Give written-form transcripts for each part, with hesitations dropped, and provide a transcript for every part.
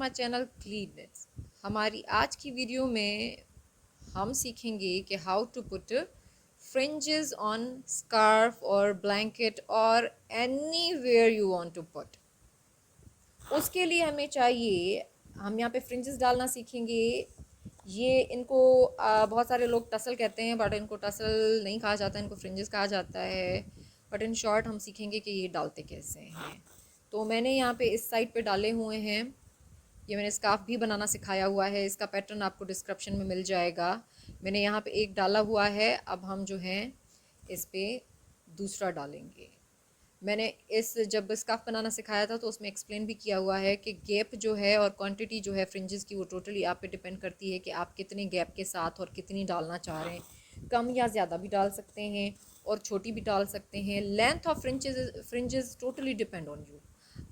My channel cleanness. हमारी आज की वीडियो में हम सीखेंगे कि how to put fringes on scarf और ब्लैंकेट और anywhere you want to put. उसके लिए हमें चाहिए, हम यहाँ पे फ्रिंजेस डालना सीखेंगे। ये इनको बहुत सारे लोग टसल कहते हैं, बट इनको टसल नहीं कहा जाता, इनको फ्रिंजेस कहा जाता है। बट इन शॉर्ट हम सीखेंगे कि ये डालते कैसे हैं। तो मैंने यहाँ पे इस साइड पे डाले हुए हैं। ये मैंने स्कार्फ भी बनाना सिखाया हुआ है, इसका पैटर्न आपको डिस्क्रिप्शन में मिल जाएगा। मैंने यहाँ पे एक डाला हुआ है, अब हम जो है इस पे दूसरा डालेंगे। मैंने इस जब स्कार्फ बनाना सिखाया था तो उसमें एक्सप्लेन भी किया हुआ है कि गैप जो है और क्वांटिटी जो है फ्रिंजेस की वो टोटली आप पे डिपेंड करती है कि आप कितने गैप के साथ और कितनी डालना चाह रहे हैं। कम या ज़्यादा भी डाल सकते हैं और छोटी भी डाल सकते हैं। Length of fringes totally depend on you.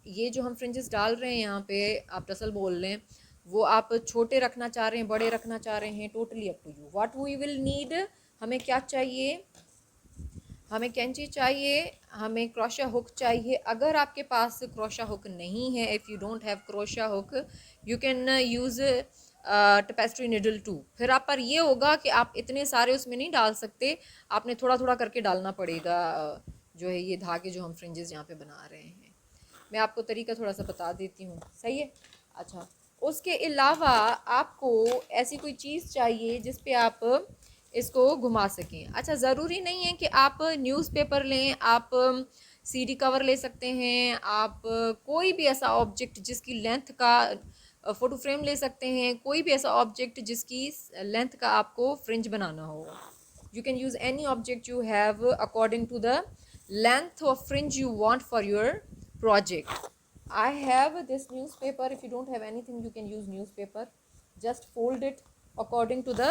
ये जो हम फ्रिंजेस डाल रहे हैं यहाँ पे, आप टसल बोल रहे हैं, वो आप छोटे रखना चाह रहे हैं, बड़े रखना चाह रहे हैं, totally up to you. What we will need, हमें क्या चाहिए, हमें कैंची चाहिए, हमें क्रोशा हुक चाहिए। अगर आपके पास क्रोशा हुक नहीं है, if you don't have crochet hook, you can use tapestry needle too. फिर आप पर ये होगा कि आप इतने सारे उसमें नहीं डाल सकते, आपने थोड़ा थोड़ा करके डालना पड़ेगा। जो है ये धागे जो हम फ्रिंजेस यहाँ पे बना रहे हैं, मैं आपको तरीका थोड़ा सा बता देती हूँ, सही है। अच्छा, उसके अलावा आपको ऐसी कोई चीज़ चाहिए जिस पे आप इसको घुमा सकें। अच्छा, ज़रूरी नहीं है कि आप न्यूज़पेपर लें, आप सीडी कवर ले सकते हैं, आप कोई भी ऐसा ऑब्जेक्ट जिसकी लेंथ का फ़ोटो फ्रेम ले सकते हैं, कोई भी ऐसा ऑब्जेक्ट जिसकी लेंथ का आपको फ्रिंज बनाना हो। You can use any object you have according to the length of fringe you want for your project. I have this newspaper. If you don't have anything, you can use newspaper. Just fold it according to the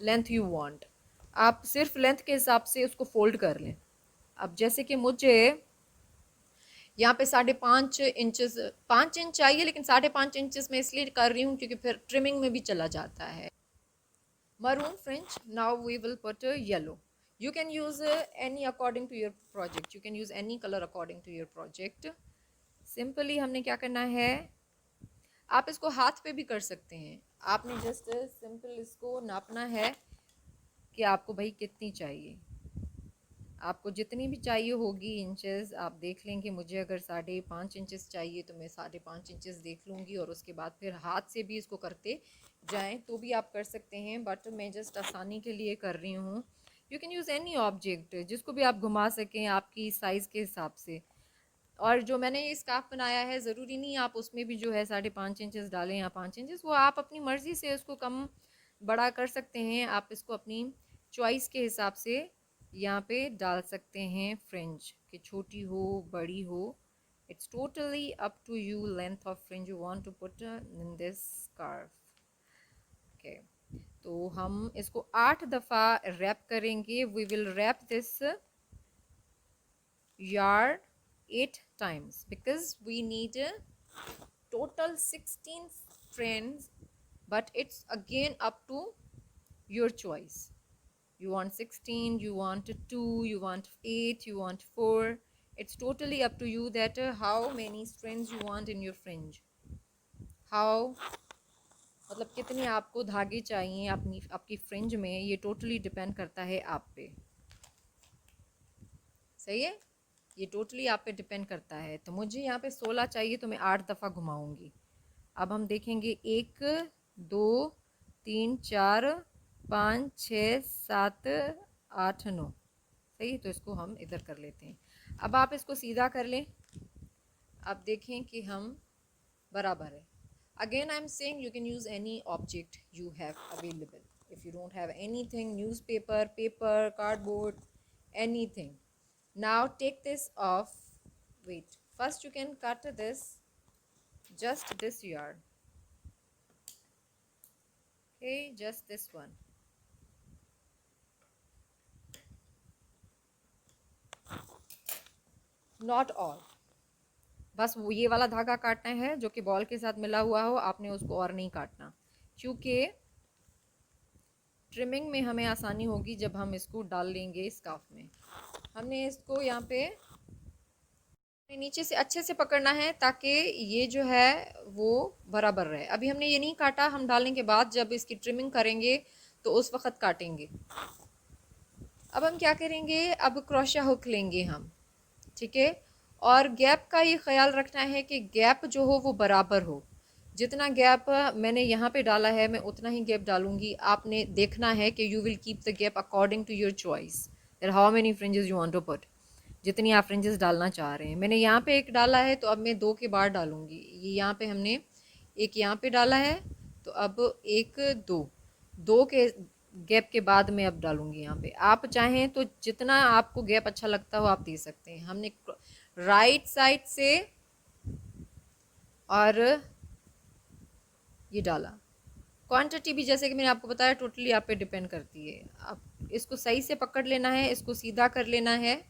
length you want. आप सिर्फ length के हिसाब से उसको fold कर लें। अब जैसे कि मुझे यहाँ पे 5.5 इंचेस, 5 इंच चाहिए, लेकिन 5.5 इंचेस में इसलिए कर रही हूँ क्योंकि फिर ट्रिमिंग में भी चला जाता है। Maroon fringe. Now we will put yellow. You can use any according to your project. You can use any color according to your project. Simply हमने क्या करना है, आप इसको हाथ पे भी कर सकते हैं। आपने जस्ट सिंपल इसको नापना है कि आपको भाई कितनी चाहिए। आपको जितनी भी चाहिए होगी इंचेस, आप देख लें कि मुझे अगर 5.5 इंचेस चाहिए तो मैं 5.5 इंचेस देख लूँगी, और उसके बाद फिर हाथ से भी इसको करते जाएं तो भी आप कर सकते हैं, बट मैं जस्ट आसानी के लिए कर रही हूँ। You can use any object जिसको भी आप घुमा सकें आपकी साइज़ के हिसाब से। और जो मैंने ये स्कार्फ बनाया है, ज़रूरी नहीं आप उसमें भी जो है 5.5 इंचेस डालें या 5 इंचेस, वो आप अपनी मर्ज़ी से उसको कम बड़ा कर सकते हैं। आप इसको अपनी चॉइस के हिसाब से यहाँ पे डाल सकते हैं फ्रिंज, कि छोटी हो बड़ी हो। It's totally up to you length of fringe you want to put in this scarf. Okay, तो हम इसको 8 दफ़ा रैप करेंगे। We will wrap this yarn 8 times because we need total 16 strands, but it's again up to your choice. You want 16, you want 2, you want 8, you want 4. It's totally up to you that how many strands you want in your fringe, how मतलब कितने आपको धागे चाहिए अपनी आपकी fringe में, ये totally depend करता है आप पे। सही है, ये टोटली आप पे डिपेंड करता है। तो मुझे यहाँ पे 16 चाहिए तो मैं 8 दफ़ा घुमाऊंगी। अब हम देखेंगे 1 2 3 4 5 6 7 8 9। सही, तो इसको हम इधर कर लेते हैं। अब आप इसको सीधा कर लें, अब देखें कि हम बराबर है। Again I am saying you can use any object you have available. If you don't have anything, newspaper, paper, cardboard, anything. Now take this off. Wait, first you can cut this, just this yarn. Okay, just this one. Not all. बस वो ये वाला धागा काटना है जो कि ball के साथ मिला हुआ हो, आपने उसको और नहीं काटना, क्योंकि ट्रिमिंग में हमें आसानी होगी जब हम इसको डाल लेंगे स्कार्फ में। हमने इसको यहाँ पे नीचे से अच्छे से पकड़ना है ताकि ये जो है वो बराबर रहे। अभी हमने ये नहीं काटा, हम डालने के बाद जब इसकी ट्रिमिंग करेंगे तो उस वक्त काटेंगे। अब हम क्या करेंगे, अब क्रोशा हुक लेंगे हम, ठीक है। और गैप का ये ख्याल रखना है कि गैप जो हो वो बराबर हो। जितना गैप मैंने यहाँ पे डाला है मैं उतना ही गैप डालूंगी। आपने देखना है कि you will keep the gap according to your choice, that how many fringes you want to put, जितनी आप फ्रिंजेस डालना चाह रहे हैं। मैंने यहाँ पे एक डाला है तो अब मैं दो के बाद डालूंगी। ये यहाँ पे हमने एक यहाँ पे डाला है तो अब एक दो, दो के गैप के बाद मैं अब डालूंगी यहाँ पे। आप चाहें तो जितना आपको गैप अच्छा लगता हो आप दे सकते हैं। हमने राइट साइड से और ये डाला। क्वांटिटी भी जैसे कि मैंने आपको बताया टोटली आप पे डिपेंड करती है। आप इसको सही से पकड़ लेना है, इसको सीधा कर लेना है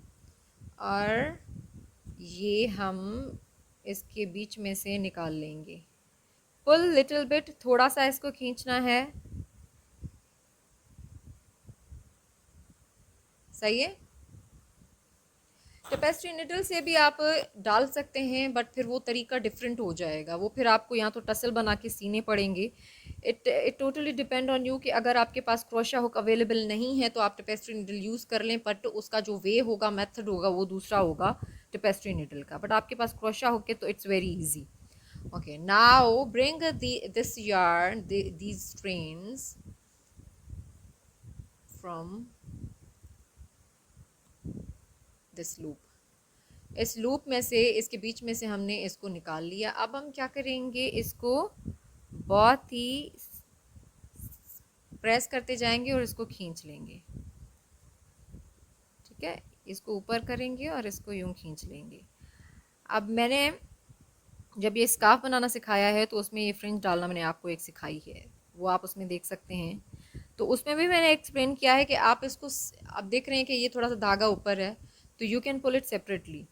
और ये हम इसके बीच में से निकाल लेंगे। पुल लिटिल बिट, थोड़ा सा इसको खींचना है, सही है। टेपेस्ट्री निडल से भी आप डाल सकते हैं बट फिर वो तरीका डिफरेंट हो जाएगा, वो फिर आपको यहाँ तो टसल बना के सीने पड़ेंगे। It totally depend on you कि अगर आपके पास क्रोशा हुक अवेलेबल नहीं है तो आप टेपेस्ट्री निडल यूज़ कर लें, बट उसका जो वे होगा, मेथड होगा वो दूसरा होगा टेपेस्ट्री निडल का। बट आपके पास क्रोशा हुक है तो it's very easy. Okay, now bring this yarn, these strands from this loop. इस लूप में से, इसके बीच में से हमने इसको निकाल लिया। अब हम क्या करेंगे, इसको बहुत ही प्रेस करते जाएंगे और इसको खींच लेंगे, ठीक है। इसको ऊपर करेंगे और इसको यूं खींच लेंगे। अब मैंने जब ये स्कार्फ बनाना सिखाया है तो उसमें ये फ्रिंज डालना मैंने आपको एक सिखाई है, वो आप उसमें देख सकते हैं। तो उसमें भी मैंने एक्सप्लेन किया है कि आप इसको, आप देख रहे हैं कि ये थोड़ा सा धागा ऊपर है तो you can pull it separately.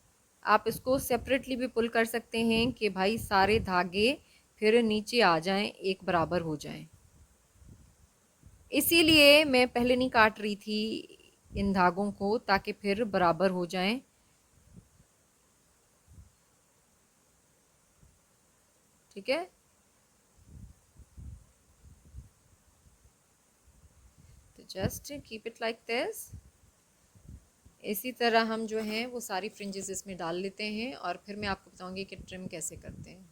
आप इसको सेपरेटली भी पुल कर सकते हैं कि भाई सारे धागे फिर नीचे आ जाएं, एक बराबर हो जाएं। इसीलिए मैं पहले नहीं काट रही थी इन धागों को, ताकि फिर बराबर हो जाएं। ठीक है, तो just keep it like this. इसी तरह हम जो हैं वो सारी फ्रिंजेस इसमें डाल लेते हैं और फिर मैं आपको बताऊंगी कि ट्रिम कैसे करते हैं।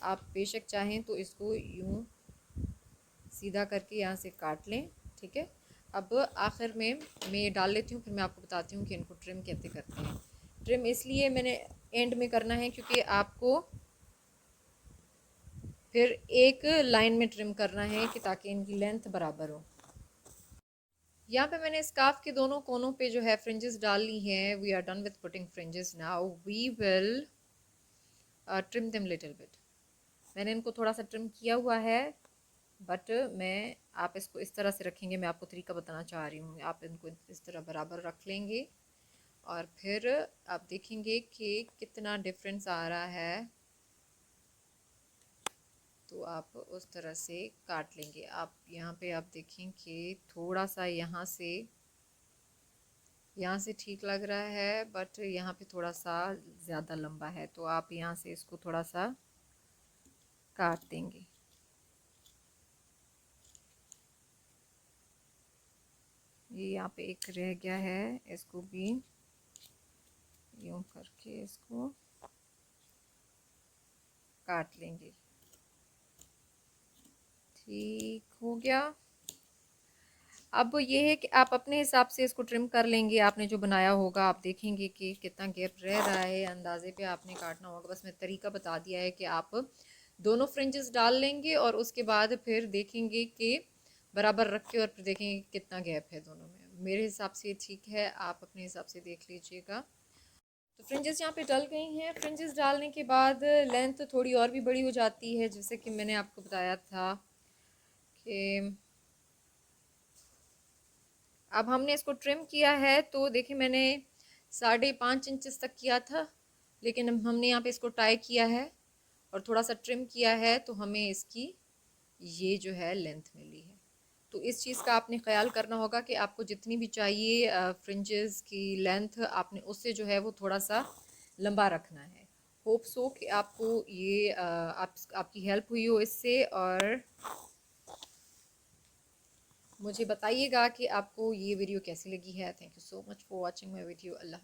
आप बेशक चाहें तो इसको यूं सीधा करके यहाँ से काट लें, ठीक है। अब आखिर में मैं ये डाल लेती हूँ, फिर मैं आपको बताती हूँ कि इनको ट्रिम कैसे करते हैं। ट्रिम इसलिए मैंने एंड में करना है क्योंकि आपको फिर एक लाइन में ट्रिम करना है कि ताकि इनकी लेंथ बराबर हो। यहाँ पे मैंने स्कार्फ के दोनों कोनों पे जो है फ्रिंजेस डाल ली हैं। We are done with putting fringes, now we will trim them little bit. मैंने इनको थोड़ा सा ट्रिम किया हुआ है, बट मैं, आप इसको इस तरह से रखेंगे, मैं आपको तरीका बताना चाह रही हूँ। आप इनको इस तरह बराबर रख लेंगे और फिर आप देखेंगे कि कितना डिफरेंस आ रहा है, तो आप उस तरह से काट लेंगे। आप यहाँ पे आप देखें कि थोड़ा सा यहाँ से ठीक लग रहा है, बट यहाँ पे थोड़ा सा ज़्यादा लंबा है, तो आप यहाँ से इसको थोड़ा सा काट देंगे। ये यहाँ पे एक रह गया है, इसको भी यूं करके इसको काट लेंगे। ठीक हो गया। अब ये है कि आप अपने हिसाब से इसको ट्रिम कर लेंगे। आपने जो बनाया होगा आप देखेंगे कि कितना गैप रह रहा है, अंदाजे पे आपने काटना होगा। बस मैं तरीका बता दिया है कि आप दोनों फ्रिंजेस डाल लेंगे और उसके बाद फिर देखेंगे कि बराबर रख के और फिर देखेंगे कितना गैप है दोनों में। मेरे हिसाब से ठीक है, आप अपने हिसाब से देख लीजिएगा। तो फ्रिंजेस यहाँ पे डल गई हैं। फ्रिंजेस डालने के बाद लेंथ थोड़ी और भी बड़ी हो जाती है, जैसे कि मैंने आपको बताया था कि अब हमने इसको ट्रिम किया है। तो देखिए मैंने 5.5 इंच तक किया था, लेकिन हमने यहाँ पे इसको टाई किया है और थोड़ा सा ट्रिम किया है, तो हमें इसकी ये जो है लेंथ मिली है। तो इस चीज़ का आपने ख्याल करना होगा कि आपको जितनी भी चाहिए फ्रिंजेस की लेंथ, आपने उससे जो है वो थोड़ा सा लंबा रखना है। होप सो कि आपको ये आपकी हेल्प हुई हो इससे, और मुझे बताइएगा कि आपको ये वीडियो कैसी लगी है। Thank you so much for watching my video. Allah.